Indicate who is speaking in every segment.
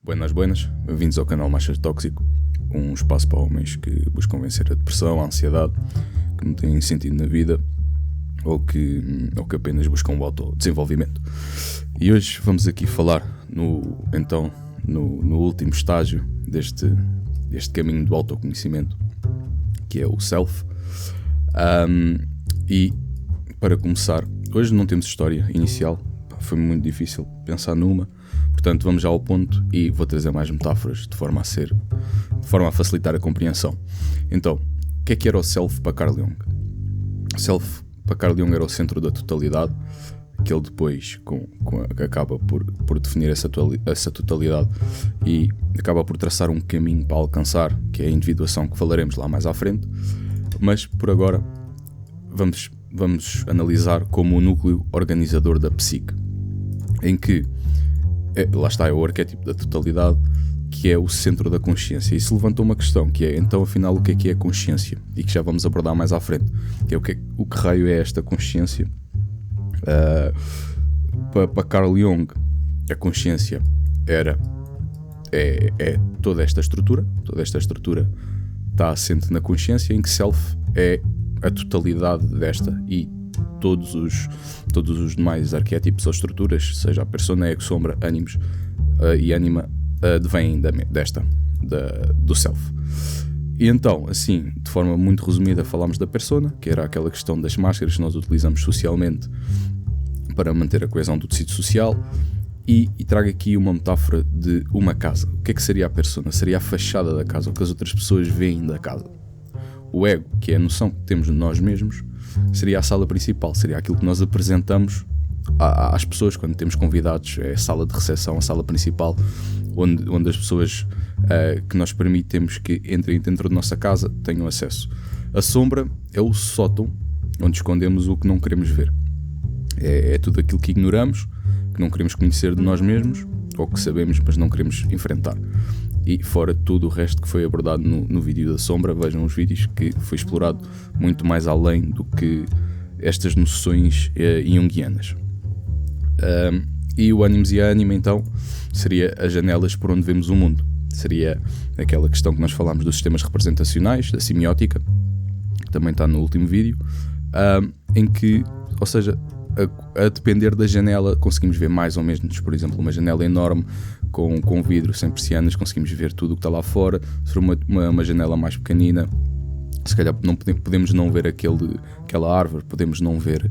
Speaker 1: Buenas, buenas, bem-vindos ao canal Master Tóxico, um espaço para homens que buscam vencer a depressão, a ansiedade, que não têm sentido na vida ou que apenas buscam o autodesenvolvimento. E hoje vamos aqui falar no último estágio deste caminho do autoconhecimento, que é o Self. E para começar, hoje não temos história inicial, foi muito difícil pensar numa. Portanto, vamos já ao ponto e vou trazer mais metáforas de forma a facilitar a compreensão. Então, o que era o Self para Carl Jung? O Self para Carl Jung era o centro da totalidade, que ele depois acaba por definir essa totalidade e acaba por traçar um caminho para alcançar, que é a individuação, que falaremos lá mais à frente. Mas, por agora, vamos analisar como o núcleo organizador da psique, em que lá está, é o arquétipo da totalidade, que é o centro da consciência. E se levantou uma questão, que é, então afinal, o que é a consciência? E que já vamos abordar mais à frente, que é o que raio é esta consciência? Para Carl Jung, a consciência é toda esta estrutura está assente na consciência, em que Self é a totalidade desta, e todos os demais arquétipos ou estruturas, seja a persona, ego, sombra, ânimos e ânima, vêm do Self. E então, assim, de forma muito resumida, falámos da persona, que era aquela questão das máscaras que nós utilizamos socialmente para manter a coesão do tecido social, e trago aqui uma metáfora de uma casa. O que seria a persona? Seria a fachada da casa, o que as outras pessoas veem da casa. O ego, que é a noção que temos de nós mesmos, seria a sala principal, seria aquilo que nós apresentamos às pessoas quando temos convidados. É a sala de recepção, a sala principal, onde as pessoas que nós permitemos que entrem dentro da nossa casa tenham acesso. A sombra é o sótão, onde escondemos o que não queremos ver. É tudo aquilo que ignoramos, que não queremos conhecer de nós mesmos, ou que sabemos mas não queremos enfrentar. E fora tudo o resto que foi abordado no vídeo da sombra, vejam os vídeos, que foi explorado muito mais além do que estas noções junguianas. E o ânimos e a ânima, então, seria as janelas por onde vemos o mundo. Seria aquela questão que nós falámos dos sistemas representacionais, da semiótica, que também está no último vídeo, em que, ou seja, a depender da janela conseguimos ver mais ou menos. Por exemplo, uma janela enorme com vidro sem persianas, conseguimos ver tudo o que está lá fora. Se for uma janela mais pequenina, se calhar podemos não ver aquela árvore, podemos não ver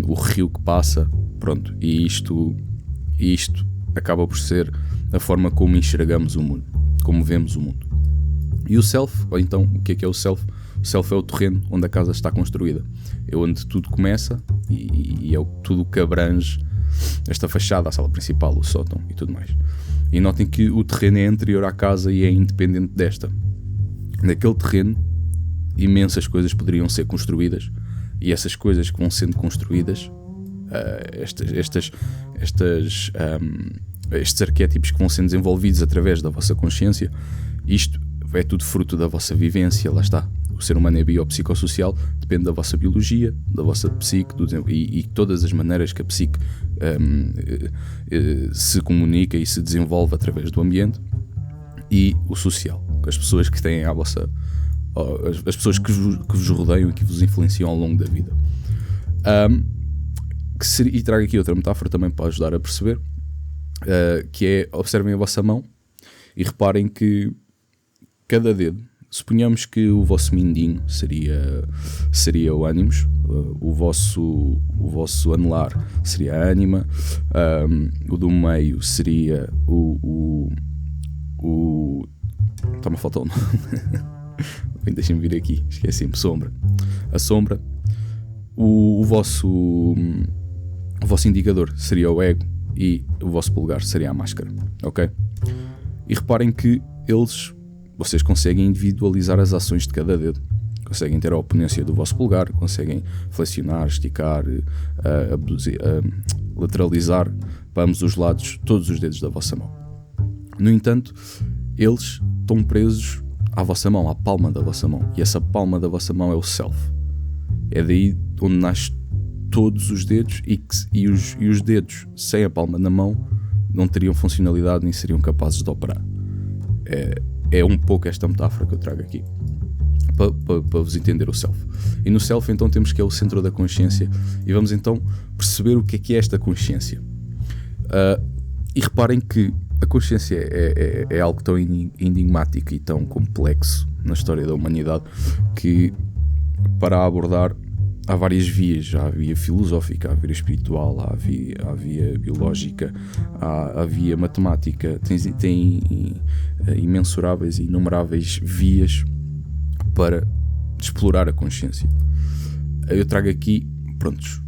Speaker 1: o rio que passa, pronto. E isto acaba por ser a forma como enxergamos o mundo, como vemos o mundo. E o Self, ou então, o que é o Self? O Self é o terreno onde a casa está construída, é onde tudo começa e é tudo que abrange esta fachada, a sala principal, o sótão e tudo mais. E notem que o terreno é anterior à casa e é independente desta. Naquele terreno, imensas coisas poderiam ser construídas, e essas coisas que vão sendo construídas, estes arquétipos que vão sendo desenvolvidos através da vossa consciência, isto é tudo fruto da vossa vivência. Lá está. O ser humano é biopsicossocial, depende da vossa biologia, da vossa psique, e todas as maneiras que a psique se comunica e se desenvolve através do ambiente, e o social, as pessoas que têm as pessoas que vos rodeiam e que vos influenciam ao longo da vida. E trago aqui outra metáfora também para ajudar a perceber, que é: observem a vossa mão e reparem que cada dedo, suponhamos que o vosso mindinho seria o ânimos, o vosso anelar seria a ânima, o do meio seria o está-me a faltar o nome. Deixem-me vir aqui, esqueci-me. Sombra. A sombra. O vosso indicador seria o ego, e o vosso polegar seria a máscara, ok? E reparem que vocês conseguem individualizar as ações de cada dedo. Conseguem ter a oponência do vosso polegar, conseguem flexionar, esticar, abduzir, lateralizar para ambos os lados todos os dedos da vossa mão. No entanto, eles estão presos à vossa mão, à palma da vossa mão. E essa palma da vossa mão é o Self. É daí onde nasce todos os dedos, e os dedos sem a palma na mão não teriam funcionalidade nem seriam capazes de operar. É um pouco esta metáfora que eu trago aqui para vos entender o self. E no self então temos que é o centro da consciência, e vamos então perceber o que é esta consciência. E reparem que a consciência é algo tão enigmático e tão complexo na história da humanidade que, para a abordar, há várias vias. Já há via filosófica, há via espiritual, há via biológica, há via matemática. Tem imensuráveis e inumeráveis vias para explorar a consciência. Eu trago aqui, prontos,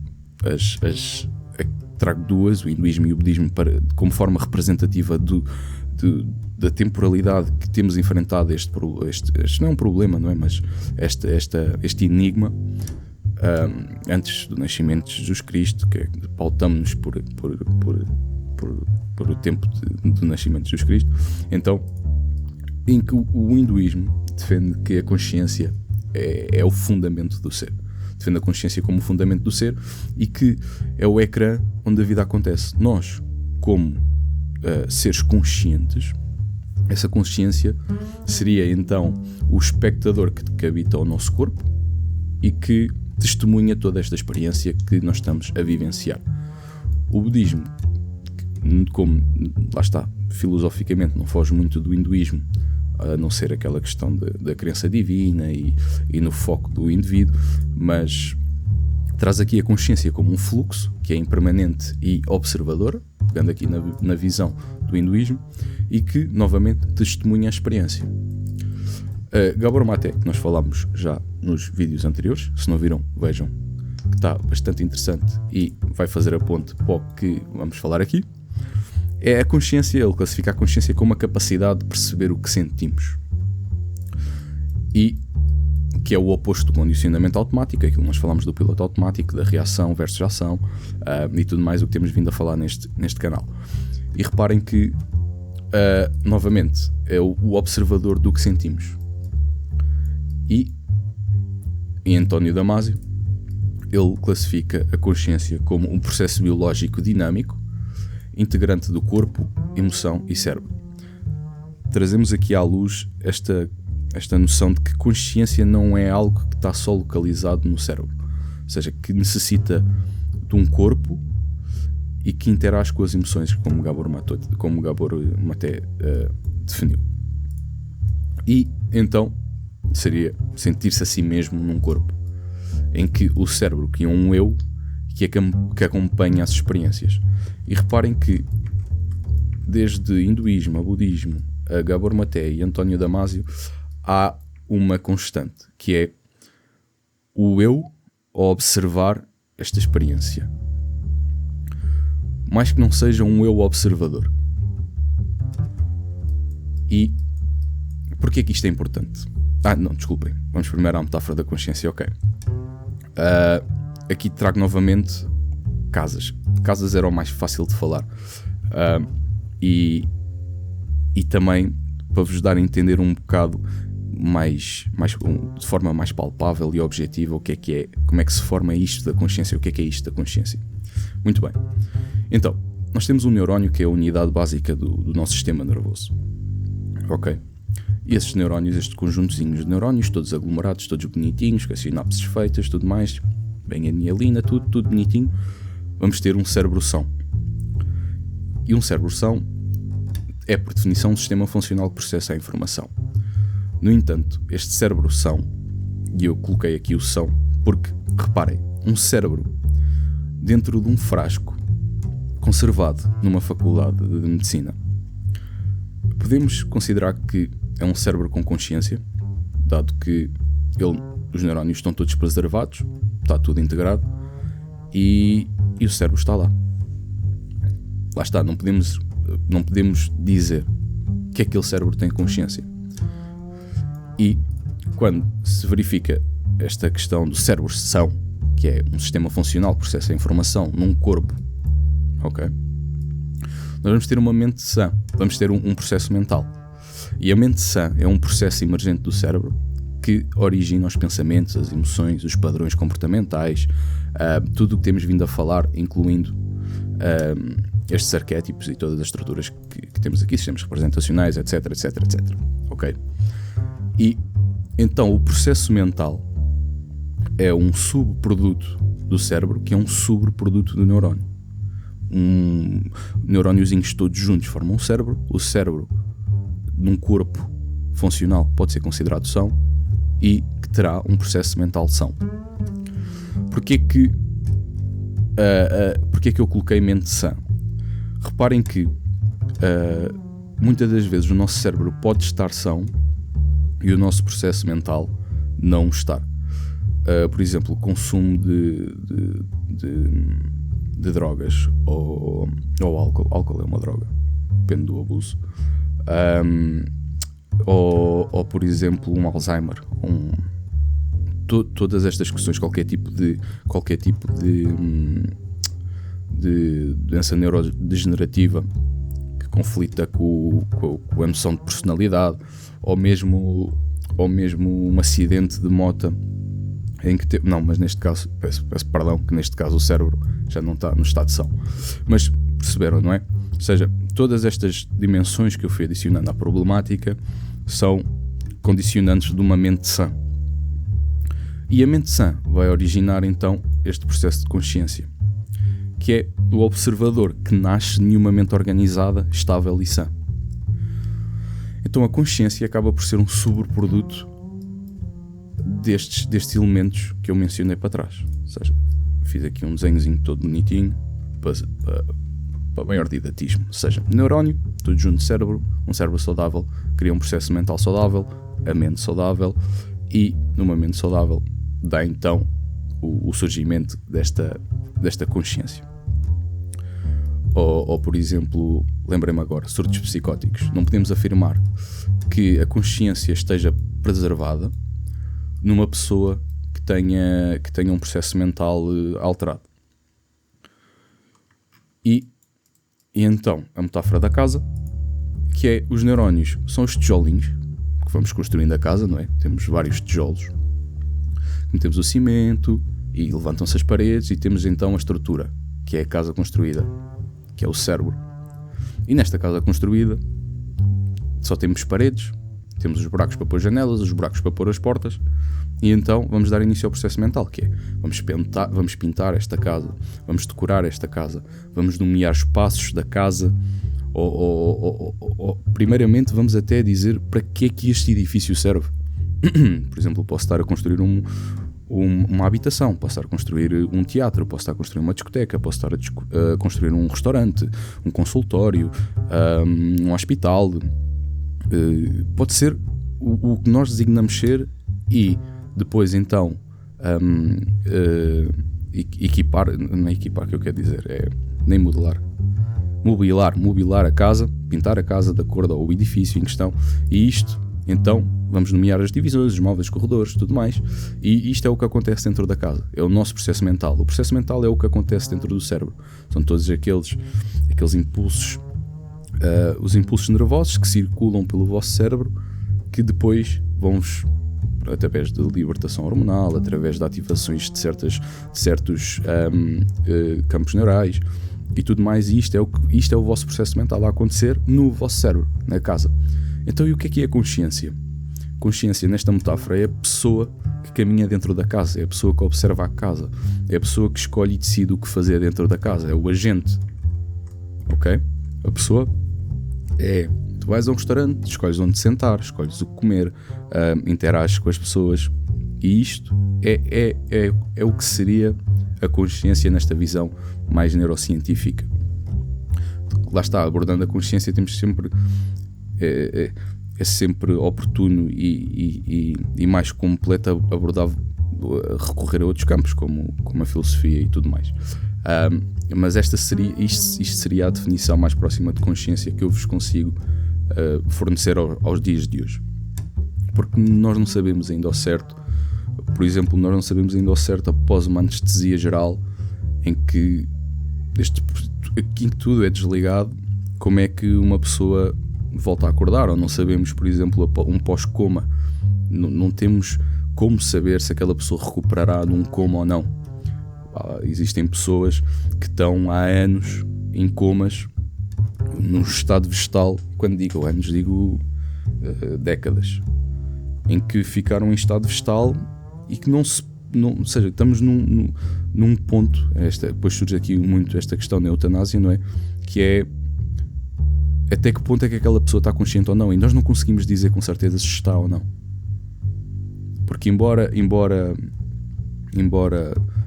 Speaker 1: trago duas, o hinduísmo e o budismo, como forma representativa da temporalidade que temos enfrentado este não é um problema, não é? Mas este enigma antes do nascimento de Jesus Cristo, que pautamos-nos por o tempo do nascimento de Jesus Cristo. Então, em que o hinduísmo defende que a consciência é o fundamento do ser. Defende a consciência como o fundamento do ser e que é o ecrã onde a vida acontece. Nós, como seres conscientes, essa consciência seria então o espectador que habita o nosso corpo e que testemunha toda esta experiência que nós estamos a vivenciar. O budismo, como lá está, filosoficamente não foge muito do hinduísmo, a não ser aquela questão da crença divina e no foco do indivíduo, mas traz aqui a consciência como um fluxo que é impermanente e observadora, pegando aqui na visão do hinduísmo, e que novamente testemunha a experiência. Gabor Mate, que nós falámos já nos vídeos anteriores, se não viram, vejam, que está bastante interessante e vai fazer a ponte para o que vamos falar aqui. É a consciência, ele classifica a consciência como a capacidade de perceber o que sentimos. E que é o oposto do condicionamento automático, aquilo que nós falamos do piloto automático, da reação versus ação e tudo mais o que temos vindo a falar neste canal. E reparem que, novamente, é o observador do que sentimos. E em António Damasio, ele classifica a consciência como um processo biológico dinâmico, integrante do corpo, emoção e cérebro. Trazemos aqui à luz esta noção de que consciência não é algo que está só localizado no cérebro, ou seja, que necessita de um corpo e que interage com as emoções, como Gabor Mate definiu. E então seria sentir-se a si mesmo num corpo, em que o cérebro que é um eu que acompanha as experiências. E reparem que desde hinduísmo a budismo, a Gabor Mate e António Damasio, há uma constante, que é o eu a observar esta experiência, mais que não seja um eu observador. E porquê é que isto é importante? Não, desculpem, vamos primeiro à metáfora da consciência, ok. Aqui trago novamente casas. Casas era o mais fácil de falar. E também para vos dar a entender um bocado de forma mais palpável e objetiva o que é, como é que se forma isto da consciência, o que é isto da consciência. Muito bem. Então, nós temos um neurónio que é a unidade básica do nosso sistema nervoso. Ok? E esses neurónios, estes conjuntozinhos de neurónios, todos aglomerados, todos bonitinhos, com as sinapses feitas, tudo mais, bem a mielina, tudo bonitinho, vamos ter um cérebro-são. E um cérebro-são é, por definição, um sistema funcional que processa a informação. No entanto, este cérebro-são, e eu coloquei aqui o são, porque, reparem, um cérebro dentro de um frasco conservado numa faculdade de medicina, podemos considerar que é um cérebro com consciência, dado que os neurónios estão todos preservados, está tudo integrado e o cérebro está lá. Lá está, não podemos dizer que aquele cérebro tem consciência. E quando se verifica esta questão do cérebro-são, que é um sistema funcional que processa a informação num corpo, ok? Nós vamos ter uma mente sã, vamos ter um processo mental. E a mente sã é um processo emergente do cérebro que origina os pensamentos, as emoções, os padrões comportamentais, tudo o que temos vindo a falar, incluindo estes arquétipos e todas as estruturas que temos aqui, sistemas representacionais, etc, etc, etc. Ok? E então o processo mental é um subproduto do cérebro que é um sobreproduto do neurónio. Neuróniozinhos todos juntos formam um cérebro. O cérebro, num corpo funcional, pode ser considerado são e que terá um processo mental são. Porquê que eu coloquei mente sã? Reparem que muitas das vezes o nosso cérebro pode estar são e o nosso processo mental não estar. Por exemplo, o consumo de drogas ou álcool. Álcool é uma droga, depende do abuso. Ou por exemplo, um Alzheimer. Todas estas questões, qualquer tipo de doença neurodegenerativa que conflita com a noção de personalidade, ou mesmo um acidente de moto em que não, mas neste caso peço perdão, que neste caso o cérebro já não está no estado de são, mas perceberam, não é? Ou seja, todas estas dimensões que eu fui adicionando à problemática são condicionantes de uma mente sã, e a mente sã vai originar então este processo de consciência, que é o observador que nasce nenhuma mente organizada, estável e sã. Então a consciência acaba por ser um sobreproduto destes elementos que eu mencionei para trás. Ou seja, fiz aqui um desenhozinho todo bonitinho para maior didatismo. Ou seja, neurónio, tudo junto de cérebro, um cérebro saudável cria um processo mental saudável, a mente saudável, e numa mente saudável dá então o surgimento desta consciência. Ou por exemplo, lembrei-me agora, surtos psicóticos. Não podemos afirmar que a consciência esteja preservada numa pessoa que tenha um processo mental alterado. E então, a metáfora da casa, que é os neurónios, são os tijolinhos que vamos construindo a casa, não é? Temos vários tijolos, metemos o cimento e levantam-se as paredes, e temos então a estrutura, que é a casa construída, que é o cérebro. E nesta casa construída só temos paredes, temos os buracos para pôr janelas, os buracos para pôr as portas, e então vamos dar início ao processo mental, que é vamos pintar esta casa, vamos decorar esta casa, vamos nomear espaços da casa, ou primeiramente vamos até dizer para que é que este edifício serve. Por exemplo, posso estar a construir uma habitação, posso estar a construir um teatro, posso estar a construir uma discoteca, posso estar a construir um restaurante, um consultório, um hospital. Pode ser o que nós designamos ser, e depois então equipar, não é equipar que eu quero dizer, é nem mobilar a casa, pintar a casa de acordo ao edifício em questão, e isto então vamos nomear as divisões, os móveis, os corredores, tudo mais, e isto é o que acontece dentro da casa, é o nosso processo mental. O processo mental é o que acontece dentro do cérebro, são todos aqueles impulsos, os impulsos nervosos que circulam pelo vosso cérebro, que depois vamos, através de libertação hormonal, através de ativações de certos campos neurais e tudo mais, e isto é o vosso processo mental a acontecer no vosso cérebro, na casa. Então, e o que é a consciência? Consciência, nesta metáfora, é a pessoa que caminha dentro da casa, é a pessoa que observa a casa, é a pessoa que escolhe e decide o que fazer dentro da casa, é o agente. Ok? A pessoa tu vais a um restaurante, escolhes onde sentar, escolhes o que comer, interages com as pessoas, e isto é o que seria a consciência nesta visão mais neurocientífica. Lá está, abordando a consciência, temos sempre é sempre oportuno e mais completo abordar, recorrer a outros campos como a filosofia e tudo mais, mas isto seria a definição mais próxima de consciência que eu vos consigo fornecer aos dias de hoje, porque nós não sabemos ainda ao certo. Por exemplo, nós não sabemos ainda ao certo, após uma anestesia geral em que tudo é desligado, como é que uma pessoa volta a acordar, ou não sabemos, por exemplo, um pós-coma, não temos como saber se aquela pessoa recuperará de um coma ou não. Existem pessoas que estão há anos em comas, num estado vegetal. Quando digo anos, digo décadas, em que ficaram em estado vegetal e que ou seja, estamos num ponto. Depois surge aqui muito esta questão da eutanásia, não é? Que é até que ponto é que aquela pessoa está consciente ou não, e nós não conseguimos dizer com certeza se está ou não, porque embora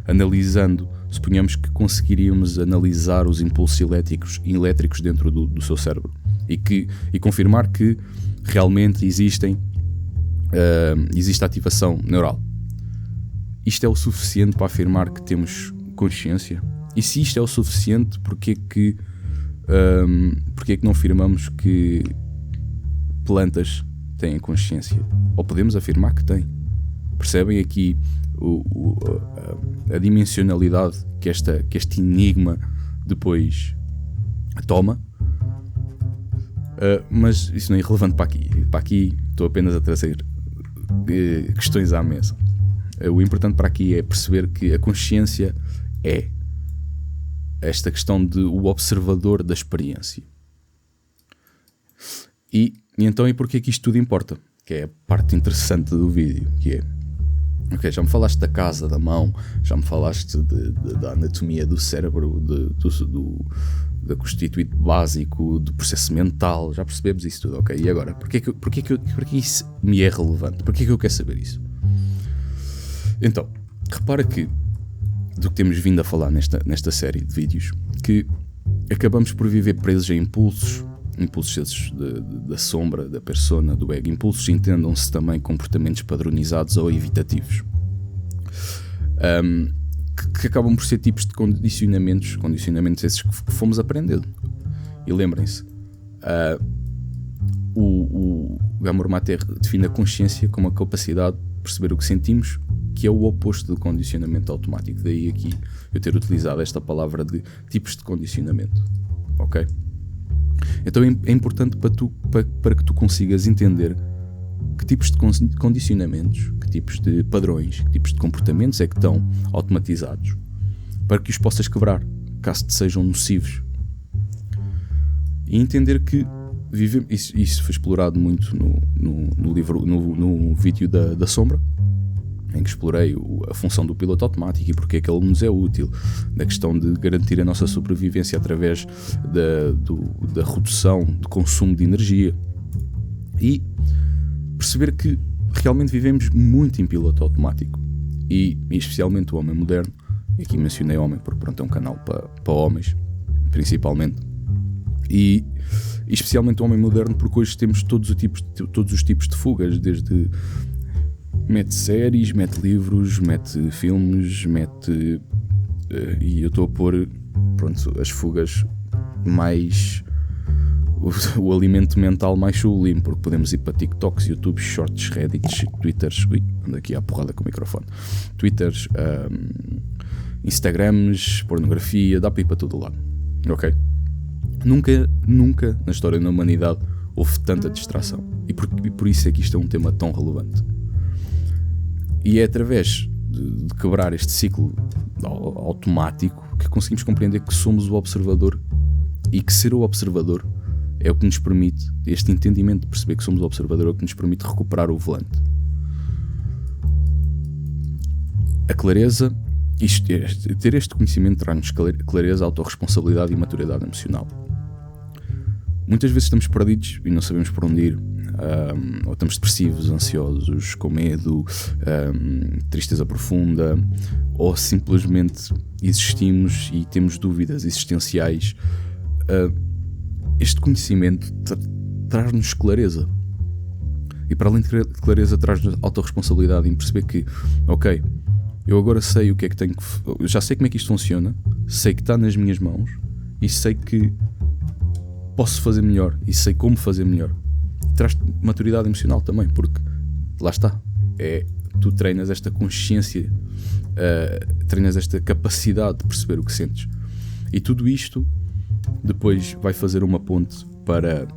Speaker 1: analisando, suponhamos que conseguiríamos analisar os impulsos elétricos dentro do seu cérebro e confirmar que realmente existe ativação neural. Isto é o suficiente para afirmar que temos consciência? E se isto é o suficiente, porquê que não afirmamos que plantas têm consciência? Ou podemos afirmar que têm? Percebem aqui a dimensionalidade que este enigma depois toma? Mas isso não é irrelevante para aqui. Para aqui estou apenas a trazer questões à mesa. O importante para aqui é perceber que a consciência é esta questão de o observador da experiência. E então, porquê que isto tudo importa? Que é a parte interessante do vídeo, que é: ok, já me falaste da casa, da mão, já me falaste da anatomia do cérebro, do constituinte básico, do processo mental, já percebemos isso tudo, ok? E agora, porquê que isso me é relevante? Porquê que eu quero saber isso? Então, repara que do que temos vindo a falar nesta série de vídeos, que acabamos por viver presos a impulsos esses da sombra, da persona, do ego. Impulsos, entendam-se também comportamentos padronizados ou evitativos, que acabam por ser tipos de condicionamentos esses que fomos aprendendo. E lembrem-se, o Gabor Maté define a consciência como a capacidade de perceber o que sentimos, que é o oposto do condicionamento automático. Daí aqui eu ter utilizado esta palavra de tipos de condicionamento, ok? Então é importante para que tu consigas entender que tipos de condicionamentos, que tipos de padrões, que tipos de comportamentos é que estão automatizados, para que os possas quebrar, caso te sejam nocivos. E entender que isso foi explorado muito no livro, no vídeo da sombra, em que explorei a função do piloto automático e porque é que ele nos é útil, da questão de garantir a nossa sobrevivência através da redução do consumo de energia, e perceber que realmente vivemos muito em piloto automático, e especialmente o homem moderno. E aqui mencionei homem porque pronto, é um canal para homens principalmente, e especialmente o homem moderno porque hoje temos todos os tipos de fugas, desde mete séries, mete livros, mete filmes, e eu estou a pôr, pronto, as fugas mais, o alimento mental mais sublime, porque podemos ir para TikToks, YouTubes, Shorts, Reddits, Twitters, ando aqui à porrada com o microfone, Twitters, Instagrams, pornografia, dá para ir para todo lado, ok? Nunca na história da humanidade houve tanta distração, e por isso é que isto é um tema tão relevante. E é através de quebrar este ciclo automático que conseguimos compreender que somos o observador, e que ser o observador é o que nos permite, este entendimento de perceber que somos o observador é o que nos permite recuperar o volante. A clareza, ter este conhecimento traz-nos clareza, autorresponsabilidade e maturidade emocional. Muitas vezes estamos perdidos e não sabemos por onde ir, ou estamos depressivos, ansiosos, com medo, tristeza profunda, ou simplesmente existimos e temos dúvidas existenciais. Este conhecimento traz-nos clareza, e para além de clareza traz-nos autorresponsabilidade em perceber que, ok, eu agora sei o que é que tenho que... Eu já sei como é que isto funciona, sei que está nas minhas mãos, e sei que posso fazer melhor, e sei como fazer melhor. Traz maturidade emocional também, porque lá está, tu treinas esta consciência, treinas esta capacidade de perceber o que sentes, e tudo isto depois vai fazer uma ponte para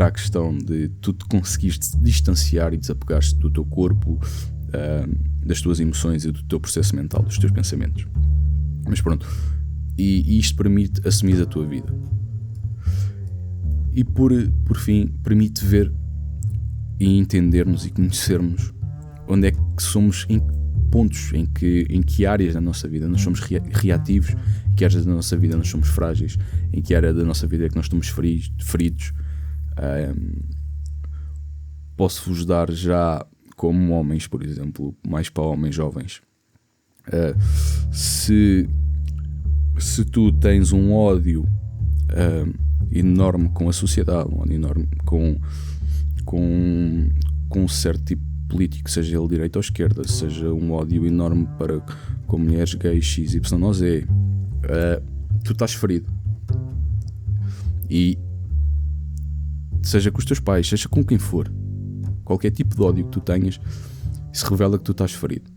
Speaker 1: a questão de tu te conseguires distanciar e desapegar-te do teu corpo, das tuas emoções e do teu processo mental, dos teus pensamentos. Mas pronto, E isto permite assumir a tua vida. E por fim, permite ver e entendermos e conhecermos onde é que somos, em pontos, em que áreas da nossa vida nós somos reativos, em que áreas da nossa vida nós somos frágeis, em que área da nossa vida é que nós estamos feridos. Posso-vos dar já, como homens, por exemplo, mais para homens jovens, se tu tens um ódio enorme com a sociedade, um ódio enorme com um certo tipo político, seja ele direita ou esquerda, seja um ódio enorme com mulheres gays, X, Y ou Z, tu estás ferido. E seja com os teus pais, seja com quem for, qualquer tipo de ódio que tu tenhas, isso revela que tu estás ferido.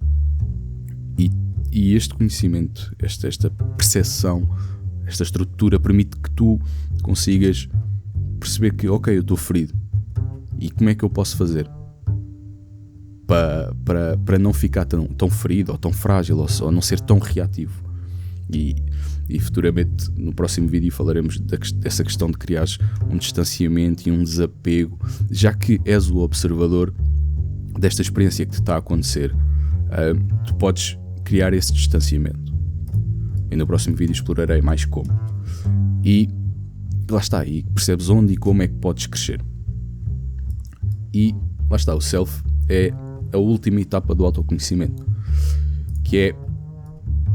Speaker 1: E este conhecimento, esta percepção, esta estrutura permite que tu consigas perceber que, ok, eu estou ferido, e como é que eu posso fazer para não ficar tão ferido ou tão frágil ou não ser tão reativo. E futuramente no próximo vídeo falaremos dessa questão de criar um distanciamento e um desapego, já que és o observador desta experiência que te está a acontecer. Tu podes criar esse distanciamento, e no próximo vídeo explorarei mais como, e lá está, e percebes onde e como é que podes crescer. E lá está, o self é a última etapa do autoconhecimento, que é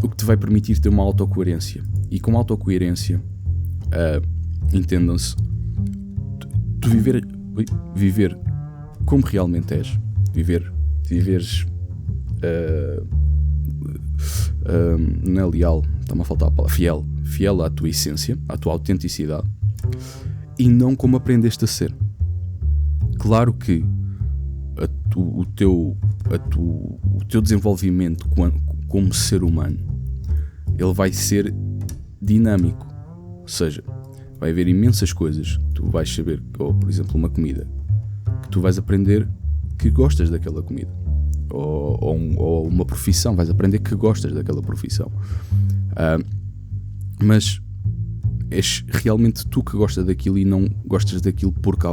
Speaker 1: o que te vai permitir ter uma autocoerência. E com autocoerência, entendam-se, tu viver como realmente és, viveres não é leal, está-me a faltar a palavra, fiel à tua essência, à tua autenticidade, e não como aprendeste a ser. Claro que o teu desenvolvimento como ser humano, ele vai ser dinâmico, ou seja, vai haver imensas coisas que tu vais saber, ou por exemplo uma comida, que tu vais aprender que gostas daquela comida, ou uma profissão, vais aprender que gostas daquela profissão, mas és realmente tu que gostas daquilo e não gostas daquilo porque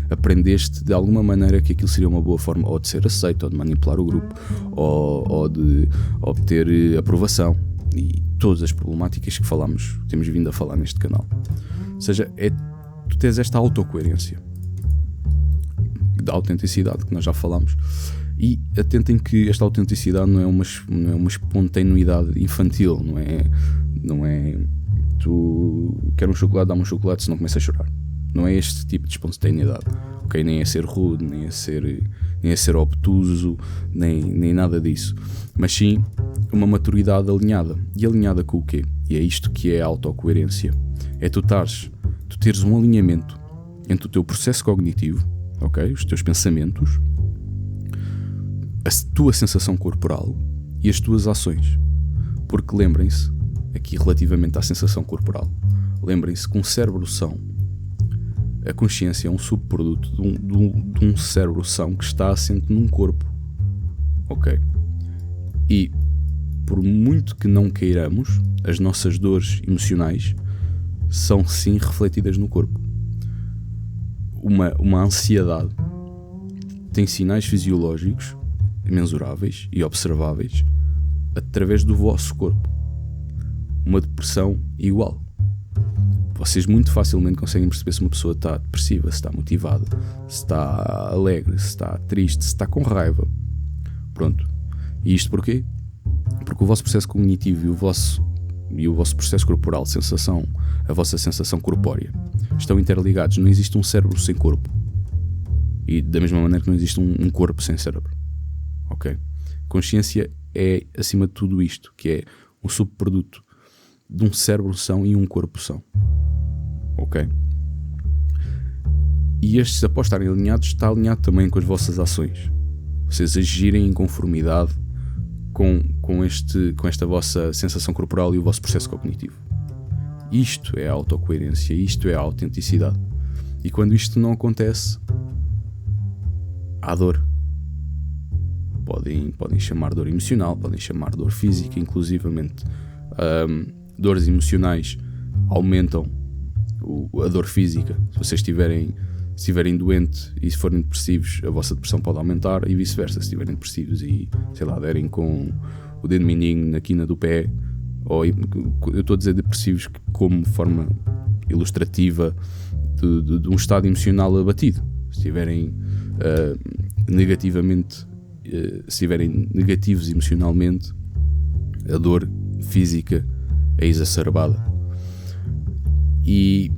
Speaker 1: aprendeste de alguma maneira que aquilo seria uma boa forma ou de ser aceito, ou de manipular o grupo, ou de obter aprovação, e todas as problemáticas que temos vindo a falar neste canal. Ou seja, tu tens esta autocoerência da autenticidade que nós já falámos, e atentem que esta autenticidade não é uma espontaneidade infantil, não é tu quer um chocolate, dá-me um chocolate, senão começa a chorar. Não é este tipo de espontaneidade, ok? Nem é ser rude, nem é ser obtuso, nem nada disso, mas sim uma maturidade alinhada. E alinhada com o quê? E é isto que é a autocoerência. É tu teres um alinhamento entre o teu processo cognitivo, ok? Os teus pensamentos, a tua sensação corporal e as tuas ações. Porque lembrem-se, aqui relativamente à sensação corporal, lembrem-se que um cérebro-são, a consciência é um subproduto de um cérebro-são que está assente num corpo, ok? E por muito que não queiramos, as nossas dores emocionais são sim refletidas no corpo. Uma ansiedade tem sinais fisiológicos mensuráveis e observáveis através do vosso corpo. Uma depressão igual. Vocês muito facilmente conseguem perceber se uma pessoa está depressiva, se está motivada, se está alegre, se está triste, se está com raiva. Pronto. E isto porquê? Porque o vosso processo cognitivo e o vosso processo corporal, a vossa sensação corpórea, estão interligados. Não existe um cérebro sem corpo. E da mesma maneira que não existe um corpo sem cérebro. Ok? Consciência é, acima de tudo isto, que é um subproduto de um cérebro-são e um corpo-são. Ok? E estes, após estarem alinhados, está alinhado também com as vossas ações. Vocês agirem em conformidade com esta vossa sensação corporal e o vosso processo cognitivo. Isto é a autocoerência, isto é a autenticidade. E quando isto não acontece, há dor. Podem chamar dor emocional, podem chamar dor física, inclusivamente. dores emocionais aumentam a dor física. Se vocês estiverem doentes e se forem depressivos, a vossa depressão pode aumentar, e vice-versa. Se estiverem depressivos e, sei lá, derem com o dedo mindinho na quina do pé, ou eu estou a dizer depressivos como forma ilustrativa de um estado emocional abatido. Se estiverem se estiverem negativos emocionalmente, a dor física é exacerbada. E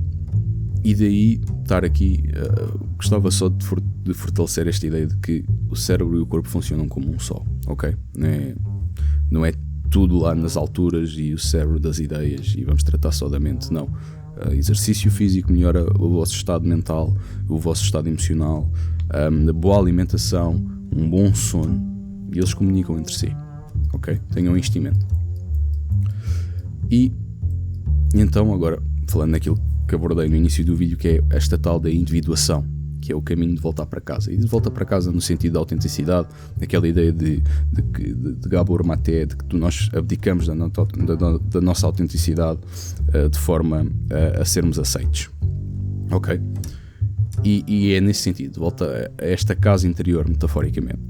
Speaker 1: daí estar aqui, gostava só de fortalecer esta ideia de que o cérebro e o corpo funcionam como um só, ok? Não é tudo lá nas alturas e o cérebro das ideias e vamos tratar só da mente, não. Exercício físico melhora o vosso estado mental, o vosso estado emocional, boa alimentação, um bom sono, e eles comunicam entre si, ok? Tenham isto em mente. E então agora, falando naquilo que abordei no início do vídeo, que é esta tal da individuação, que é o caminho de voltar para casa. E de volta para casa no sentido da autenticidade, aquela ideia de Gabor Maté, de que nós abdicamos da nossa autenticidade de forma a sermos aceitos. Ok? E é nesse sentido, volta a esta casa interior, metaforicamente.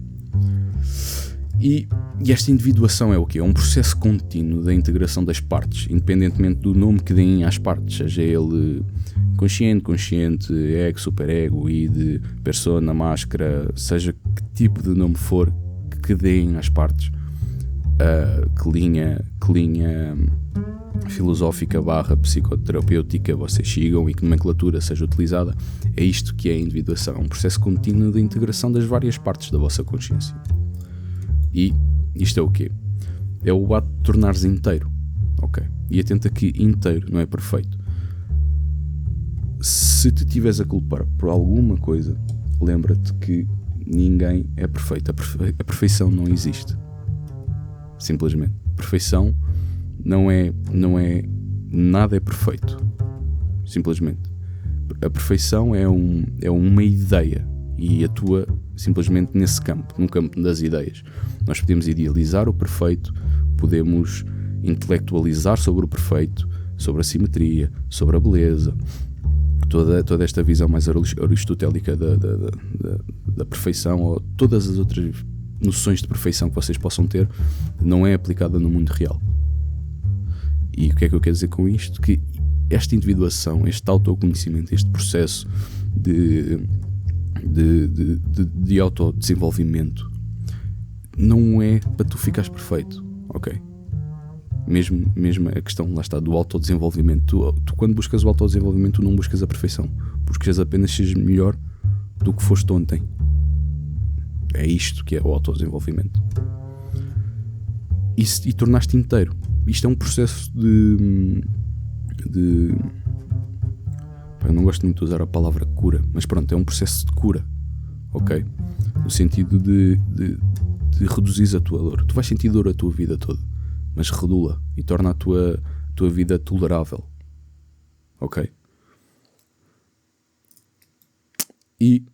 Speaker 1: E esta individuação é o quê? É um processo contínuo da integração das partes, independentemente do nome que deem às partes, seja ele consciente, ego, superego, id, persona, máscara, seja que tipo de nome for que deem às partes, que linha filosófica / psicoterapêutica vocês sigam e que nomenclatura seja utilizada, é isto que é a individuação, um processo contínuo de integração das várias partes da vossa consciência. E isto é o quê? É o ato de tornares inteiro, ok? E atenta que inteiro não é perfeito. Se te tiveres a culpar por alguma coisa, lembra-te que ninguém é perfeito. A perfeição não existe. Simplesmente. Perfeição não é nada é perfeito. Simplesmente. A perfeição é uma ideia e atua simplesmente nesse campo, no campo das ideias. Nós podemos idealizar o perfeito, podemos intelectualizar sobre o perfeito, sobre a simetria, sobre a beleza, toda esta visão mais aristotélica da perfeição, ou todas as outras noções de perfeição que vocês possam ter, não é aplicada no mundo real. E o que é que eu quero dizer com isto? Que esta individuação, este autoconhecimento, este processo de autodesenvolvimento não é para tu ficares perfeito, ok? Mesmo a questão, lá está, do autodesenvolvimento, tu quando buscas o autodesenvolvimento, tu não buscas a perfeição, buscas apenas seres melhor do que foste ontem. É isto que é o autodesenvolvimento. E tornaste inteiro. Isto é um processo eu não gosto muito de usar a palavra cura, mas pronto, é um processo de cura, ok? No sentido de reduzir a tua dor. Tu vais sentir dor a tua vida toda, mas redula e torna a tua vida tolerável, ok? E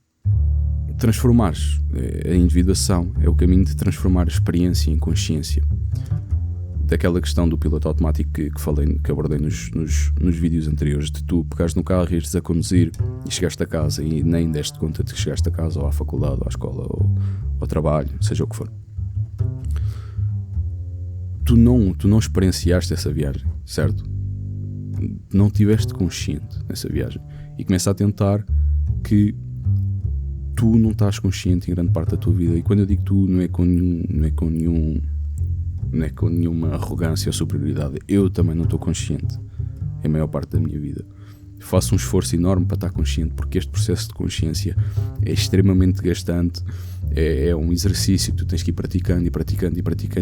Speaker 1: transformares a individuação é o caminho de transformar a experiência em consciência. Daquela questão do piloto automático que abordei nos vídeos anteriores, de tu pegares no carro e ires a conduzir e chegaste a casa e nem deste conta de que chegaste a casa, ou à faculdade, ou à escola, ou ao trabalho, seja o que for. Tu não experienciaste essa viagem, certo? Não estiveste consciente nessa viagem e começa a tentar que tu não estás consciente em grande parte da tua vida. E quando eu digo tu, não é com nenhuma arrogância ou superioridade. Eu também não estou consciente a maior parte da minha vida. Faço um esforço enorme para estar consciente, porque este processo de consciência é extremamente gastante, é um exercício que tu tens que ir praticando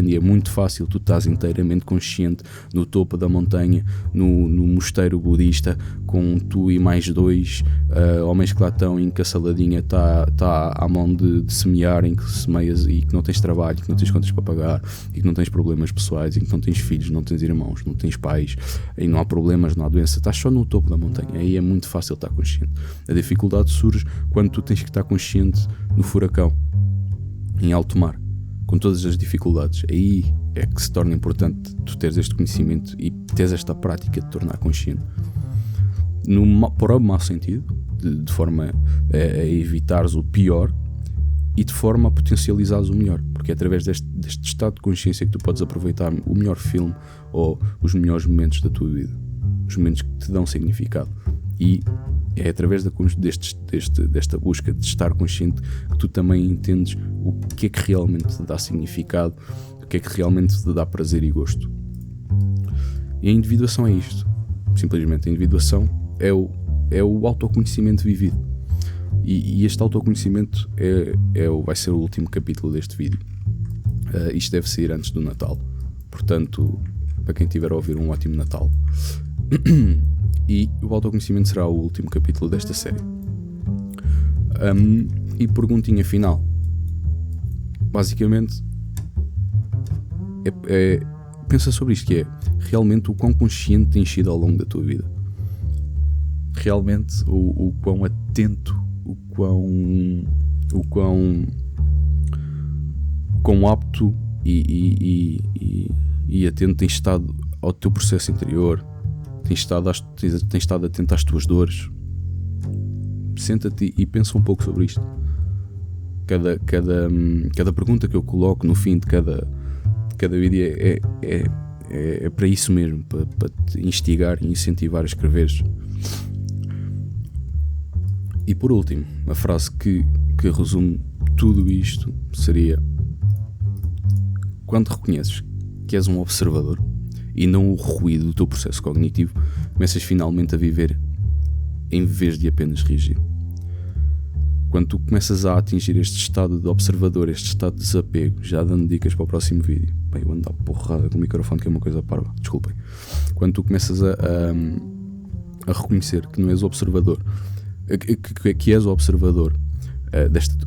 Speaker 1: e é muito fácil tu estás inteiramente consciente no topo da montanha, no mosteiro budista, com tu e mais 2 homens que lá estão, em que a saladinha está à mão de semear, em que semeias e que não tens trabalho, que não tens contas para pagar e que não tens problemas pessoais, em que não tens filhos, não tens irmãos, não tens pais, e não há problemas, não há doença, estás só no topo da montanha. Aí é muito fácil estar consciente. A dificuldade surge quando tu tens que estar consciente no furacão, em alto mar, com todas as dificuldades. Aí é que se torna importante tu teres este conhecimento e teres esta prática de tornar consciente. Para o mau sentido, de forma a evitares o pior e de forma a potencializares o melhor, porque é através deste estado de consciência que tu podes aproveitar o melhor filme ou os melhores momentos da tua vida, os momentos que te dão significado. E é através desta busca de estar consciente que tu também entendes o que é que realmente te dá significado, o que é que realmente te dá prazer e gosto. E a individuação é isto, simplesmente. A individuação é o autoconhecimento vivido. E este autoconhecimento vai ser o último capítulo deste vídeo. Isto deve sair antes do Natal, portanto, para quem estiver a ouvir, um ótimo Natal. E o autoconhecimento será o último capítulo desta série. E perguntinha final. Basicamente, pensa sobre isto, que é realmente o quão consciente tens sido ao longo da tua vida. Realmente o quão atento, o quão apto e atento tens estado ao teu processo interior. Tens estado atento às tuas dores. Senta-te e pensa um pouco sobre isto. Cada pergunta que eu coloco no fim de cada vídeo é para isso mesmo, para te instigar e incentivar a escreveres. E por último, a frase que resume tudo isto seria: quando reconheces que és um observador e não o ruído do teu processo cognitivo, começas finalmente a viver em vez de apenas reagir. Quando tu começas a atingir este estado de observador, este estado de desapego, já dando dicas para o próximo vídeo. Bem, eu ando a porrada com o microfone, que é uma coisa parva, desculpem. Quando tu começas a reconhecer que não és o observador, que és o observador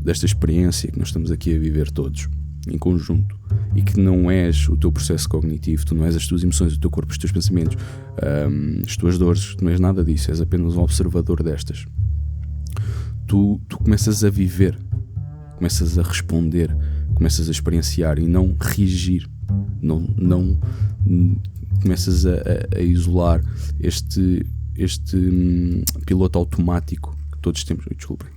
Speaker 1: desta experiência que nós estamos aqui a viver todos em conjunto, e que não és o teu processo cognitivo, tu não és as tuas emoções, o teu corpo, os teus pensamentos, as tuas dores, tu não és nada disso, és apenas um observador destas. Tu começas a viver, começas a responder, começas a experienciar e não reagir, não começas a isolar este piloto automático que todos temos. Desculpem.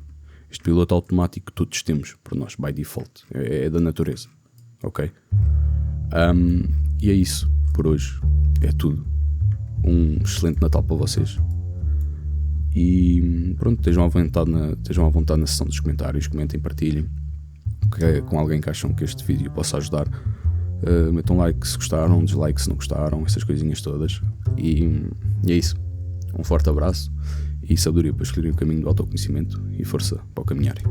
Speaker 1: Este piloto automático que todos temos por nós, by default, é da natureza, ok? E é isso por hoje, é tudo. Um excelente Natal para vocês. E pronto, estejam à vontade na seção dos comentários, comentem, partilhem com alguém que acham que este vídeo possa ajudar. Metam like se gostaram, dislike se não gostaram, essas coisinhas todas. E é isso. Um forte abraço e sabedoria para escolherem o caminho do autoconhecimento e força para o caminharem.